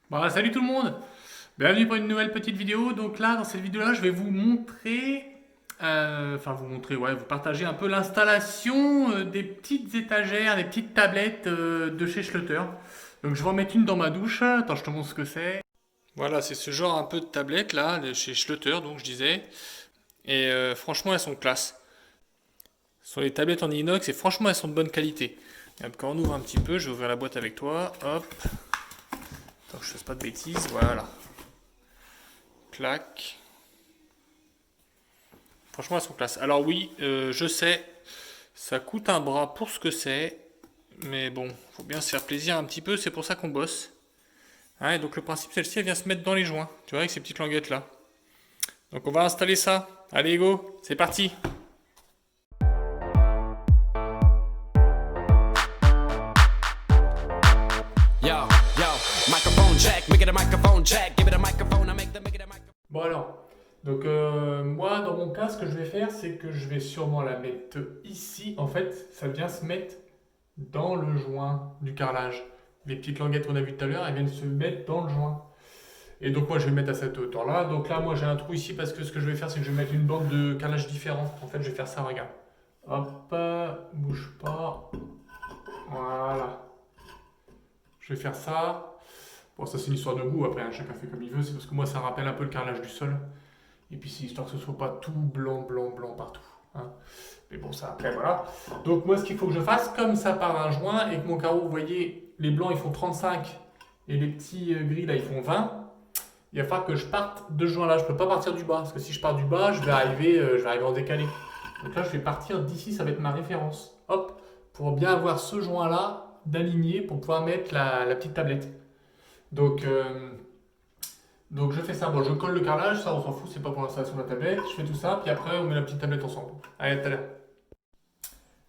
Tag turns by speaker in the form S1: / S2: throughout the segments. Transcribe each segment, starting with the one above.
S1: Bon, salut tout le monde! Bienvenue pour une nouvelle petite vidéo. Donc là, dans cette vidéo-là, je vais vous montrer, ouais, vous partager un peu l'installation des petites étagères, des petites tablettes de chez Schluter. Donc je vais en mettre une dans ma douche. Attends, je te montre ce que c'est. Voilà, c'est ce genre un peu de tablette là, de chez Schluter, donc je disais. Et franchement, elles sont classe. Ce sont des tablettes en inox et franchement, elles sont de bonne qualité. Et hop, quand on ouvre un petit peu, je vais ouvrir la boîte avec toi. Hop, attends que je fasse pas de bêtises. Voilà. Clac. Franchement, elles sont classe. Alors oui, je sais, ça coûte un bras pour ce que c'est. Mais bon, faut bien se faire plaisir un petit peu, c'est pour ça qu'on bosse. Hein, et donc le principe, celle-ci, elle vient se mettre dans les joints. Tu vois, avec ces petites languettes là. Donc on va installer ça. Allez, go, c'est parti.
S2: Yo, yo, microphone check, make it a microphone check, give it a microphone, make it a microphone.
S1: Bon alors, donc moi dans mon cas, ce que je vais faire, c'est que je vais sûrement la mettre ici. En fait, ça vient se mettre dans le joint du carrelage. Les petites languettes qu'on a vues tout à l'heure, elles viennent se mettre dans le joint. Et donc moi je vais le mettre à cette hauteur-là. Donc là, moi j'ai un trou ici parce que ce que je vais faire, c'est que je vais mettre une bande de carrelage différente. En fait, je vais faire ça, regarde. Hop, bouge pas. Voilà. Je vais faire ça. Bon, ça c'est une histoire de goût, après hein, chacun fait comme il veut. C'est parce que moi ça rappelle un peu le carrelage du sol. Et puis c'est histoire que ce soit pas tout blanc, blanc, blanc partout. Hein. Mais bon, ça après, voilà. Donc moi, ce qu'il faut que je fasse, comme ça part d'un joint et que mon carreau, vous voyez, les blancs ils font 35 et les petits gris là ils font 20, il va falloir que je parte de ce joint là. Je peux pas partir du bas parce que si je pars du bas, je vais arriver en décalé. Donc là, je vais partir d'ici, ça va être ma référence. Hop, pour bien avoir ce joint là d'aligné pour pouvoir mettre la petite tablette. Donc, donc je fais ça, bon je colle le carrelage, ça on s'en fout, c'est pas pour l'installation de la tablette, je fais tout ça, puis après on met la petite tablette ensemble. Allez, à tout à l'heure.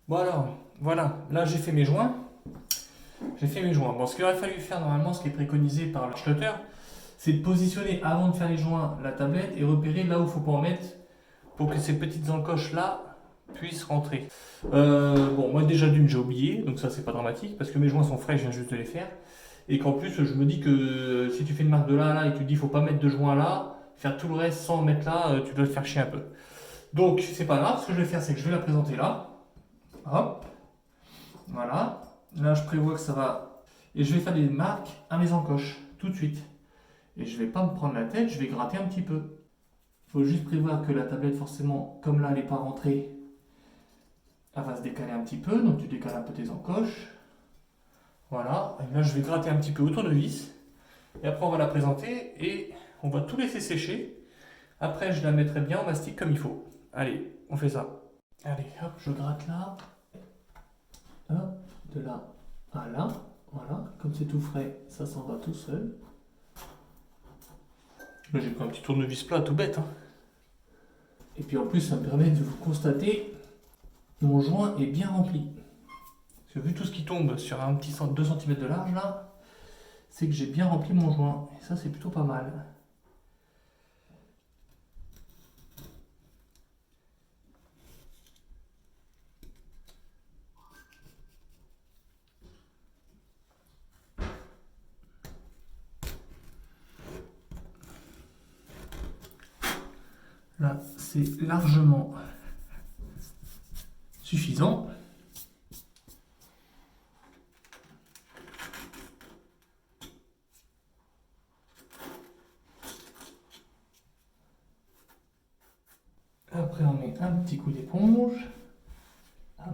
S1: Bon alors, voilà, là j'ai fait mes joints. J'ai fait mes joints. Bon, ce qu'il aurait fallu faire normalement, ce qui est préconisé par le Schluter, c'est de positionner avant de faire les joints la tablette et repérer là où il faut pas en mettre pour que ces petites encoches là puissent rentrer. Bon, moi déjà d'une j'ai oublié, donc ça c'est pas dramatique parce que mes joints sont frais, je viens juste de les faire. Et qu'en plus, je me dis que si tu fais une marque de là à là et que tu te dis faut pas mettre de joint là, faire tout le reste sans mettre là, tu dois te faire chier un peu. Donc, c'est pas grave, ce que je vais faire, c'est que je vais la présenter là. Hop, voilà. Là, je prévois que ça va. Et je vais faire des marques à mes encoches, tout de suite. Et je vais pas me prendre la tête, je vais gratter un petit peu. Il faut juste prévoir que la tablette, forcément, comme là, elle n'est pas rentrée, elle va se décaler un petit peu. Donc, tu décales un peu tes encoches. Voilà, et là je vais gratter un petit peu au tournevis. Et après on va la présenter et on va tout laisser sécher. Après je la mettrai bien en mastic comme il faut. Allez, on fait ça. Allez, hop, je gratte là. Hop, de là à là. Voilà, comme c'est tout frais, ça s'en va tout seul. Là j'ai pris un petit tournevis plat tout bête. Hein. Et puis en plus ça me permet de vous constater mon joint est bien rempli. Parce que vu tout ce qui tombe sur un petit 2 cm de large là, c'est que j'ai bien rempli mon joint. Et ça, c'est plutôt pas mal. Là, c'est largement suffisant. Après, on met un petit coup d'éponge. Ça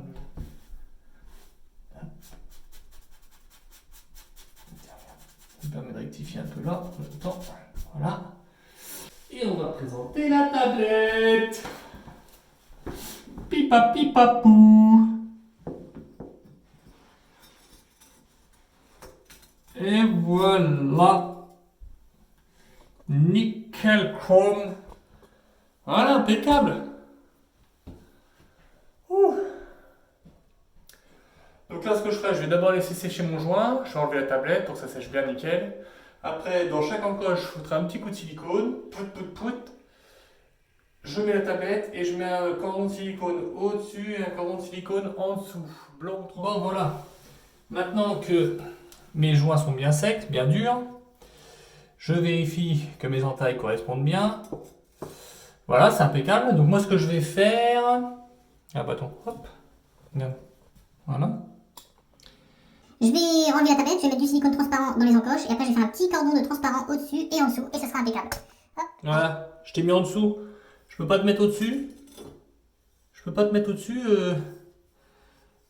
S1: me permet de rectifier un peu là, en même temps. Voilà. Et on va présenter la tablette. Pipa pipapou. Et voilà. Nickel chrome. Voilà, impeccable. Ouh. Donc là, ce que je ferai, je vais d'abord laisser sécher mon joint. Je vais enlever la tablette pour que ça sèche bien nickel. Après, dans chaque encoche, je foutrai un petit coup de silicone. Pout, pout, pout. Je mets la tablette et je mets un cordon de silicone au-dessus et un cordon de silicone en dessous. Blanc, bon, voilà. Maintenant que mes joints sont bien secs, bien durs, Je vérifie que mes entailles correspondent bien. Voilà, c'est impeccable. Donc moi, ce que je vais faire... Un bâton, hop. Regarde. Voilà.
S3: Je vais enlever la tablette, je vais mettre du silicone transparent dans les encoches et après je vais faire un petit cordon de transparent au-dessus et en dessous et ça sera impeccable. Hop.
S1: Voilà, je t'ai mis en dessous. Je peux pas te mettre au-dessus. Je peux pas te mettre au-dessus.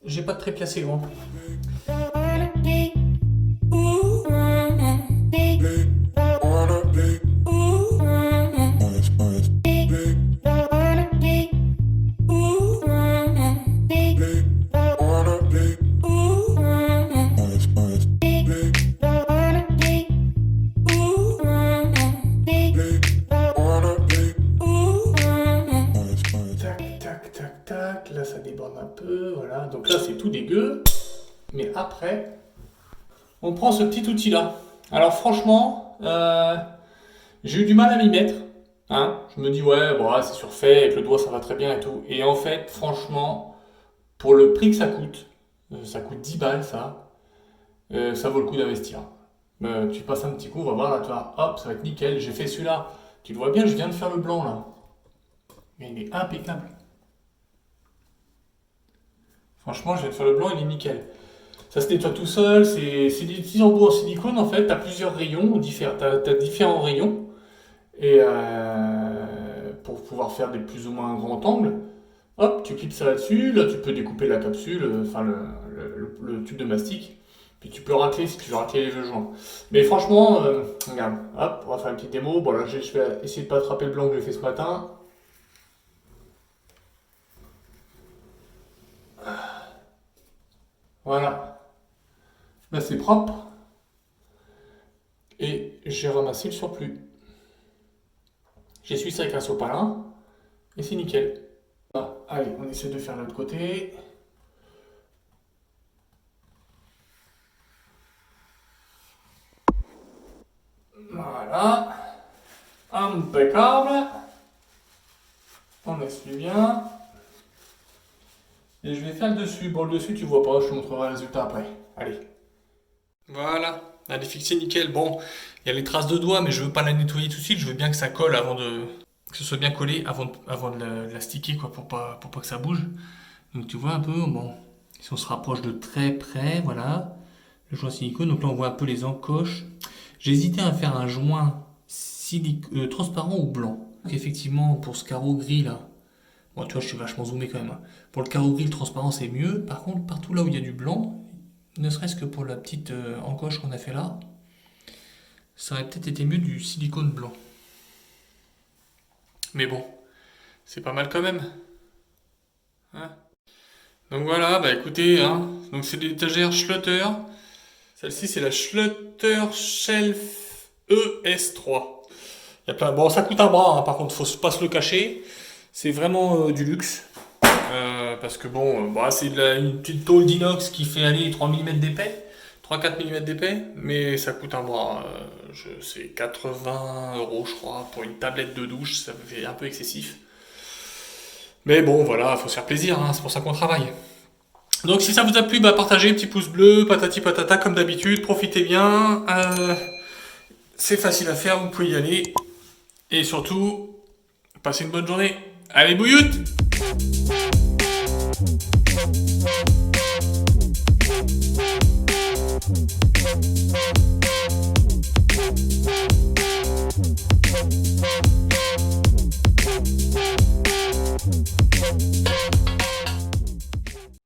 S1: J'ai pas de trépied assez grand. Là ça déborde un peu, voilà. Donc là c'est tout dégueu. Mais après, on prend ce petit outil là. Alors franchement, j'ai eu du mal à m'y mettre. Hein. Je me dis ouais, bon, c'est surfait, avec le doigt ça va très bien et tout. Et en fait, franchement, pour le prix que ça coûte 10 balles ça vaut le coup d'investir. Tu passes un petit coup, on va voir là, tu vois, hop, ça va être nickel. J'ai fait celui-là. Tu le vois bien, je viens de faire le blanc là. Mais il est impeccable. Franchement, je viens de faire le blanc, il est nickel. Ça se nettoie tout seul, c'est des petits embouts en silicone en fait. Tu as plusieurs rayons, t'as différents rayons. Et pour pouvoir faire des plus ou moins grands angles, hop, tu clips ça là-dessus. Là, tu peux découper la capsule, enfin le tube de mastic. Puis tu peux racler si tu veux racler les deux joints. Mais franchement, regarde, hop, on va faire une petite démo. Bon, là, je vais essayer de pas attraper le blanc que j'ai fait ce matin. Voilà. Là, c'est propre. Et j'ai ramassé le surplus. J'essuie ça avec un sopalin. Et c'est nickel. Ah, allez, on essaie de faire l'autre côté. Voilà. Impeccable. On essuie bien. Et je vais faire le dessus. Bon, le dessus, tu vois pas, je te montrerai le résultat après. Allez. Voilà, elle est fixée nickel. Bon, il y a les traces de doigts, mais je veux pas la nettoyer tout de suite. Je veux bien que ça colle avant de... que ce soit bien collé avant de la sticker, quoi, pour pas que ça bouge. Donc tu vois un peu, bon, si on se rapproche de très près, voilà, le joint silicone. Donc là, on voit un peu les encoches. J'ai hésité à faire un joint transparent ou blanc. Donc effectivement, pour ce carreau gris là, bon, tu vois, je suis vachement zoomé quand même. Hein. Pour le carreau gris, le transparent, c'est mieux. Par contre, partout là où il y a du blanc, ne serait-ce que pour la petite encoche qu'on a fait là, ça aurait peut-être été mieux du silicone blanc. Mais bon, c'est pas mal quand même. Hein. Donc voilà, bah écoutez, hein, donc c'est l'étagère Schluter. Celle-ci, c'est la Schluter Shelf ES3. Il y a plein... Bon, ça coûte un bras, hein, par contre, faut pas se le cacher. C'est vraiment du luxe. Parce que bon, bah, c'est une petite tôle d'inox qui fait aller 3 mm d'épais, 3-4 mm d'épais, mais ça coûte un bras. C'est 80 € je crois, pour une tablette de douche, ça fait un peu excessif. Mais bon, voilà, faut se faire plaisir, hein, c'est pour ça qu'on travaille. Donc si ça vous a plu, bah, partagez, petit pouce bleu, patati patata, comme d'habitude, profitez bien. C'est facile à faire, vous pouvez y aller. Et surtout, passez une bonne journée. Allez, bouilloute!